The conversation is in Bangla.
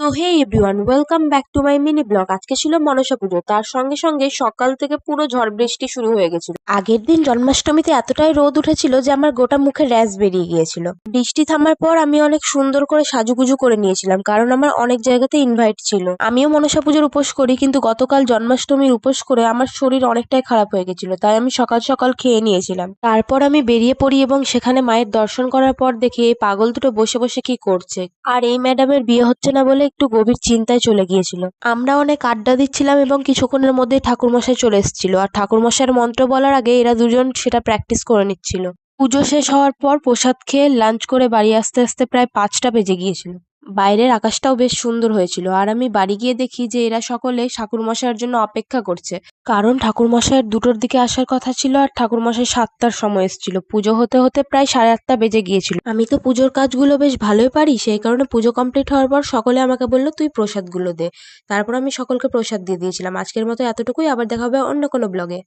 তো hey everyone, welcome back to my mini blog. আজকে ছিল মনসা পুজো, তার সঙ্গে সঙ্গে সকাল থেকে পুরো ঝড় বৃষ্টি শুরু হয়ে গেছিল। আগের দিন জন্মাষ্টমীতে এতটাই রোদ উঠেছিল যে আমার গোটা মুখে র্যাশ বেরিয়ে গিয়েছিল। বৃষ্টি থামার পর আমি অনেক সুন্দর করে সাজুগুজু করে নিয়েছিলাম, কারণ আমার অনেক জায়গাতে ইনভাইট ছিল। আমিও মনসা পুজোর উপোস করি, কিন্তু গতকাল জন্মাষ্টমীর উপোস করে আমার শরীর অনেকটাই খারাপ হয়ে গেছিল, তাই আমি সকাল সকাল খেয়ে নিয়েছিলাম। তারপর আমি বেরিয়ে পড়ি এবং সেখানে মায়ের দর্শন করার পর দেখি এই পাগল দুটো বসে বসে কি করছে। আর এই ম্যাডামের বিয়ে হচ্ছে না বলে একটু গভীর চিন্তায় চলে গিয়েছিল। আমরা অনেক আড্ডা দিচ্ছিলাম এবং কিছুক্ষণের মধ্যেই ঠাকুরমশাই চলে এসেছিল, আর ঠাকুরমশাইয়ের মন্ত্র বলার আগে এরা দুজন সেটা প্র্যাকটিস করে নিচ্ছিল। পুজো শেষ হওয়ার পর প্রসাদ খেয়ে লাঞ্চ করে বাড়ি আসতে আসতে প্রায় 5টা বেজে গিয়েছিল। বাইরের আকাশটাও বেশ সুন্দর হয়েছিল, আর আমি বাড়ি গিয়ে দেখি যে এরা সকলে ঠাকুরমশাইয়ের জন্য অপেক্ষা করছে, কারণ ঠাকুরমশাইয়ের 2টোর দিকে আসার কথা ছিল আর ঠাকুরমশাই 7টার সময় এসেছিল। পুজো হতে হতে প্রায় 8:30 বেজে গিয়েছিল। আমি তো পুজোর কাজগুলো বেশ ভালোই পারি, সেই কারণে পুজো কমপ্লিট হওয়ার পর সকলে আমাকে বললো তুই প্রসাদগুলো দে। তারপর আমি সকলকে প্রসাদ দিয়ে দিয়েছিলাম। আজকের মতো এতটুকুই, আবার দেখা হবে অন্য কোনো ব্লগে।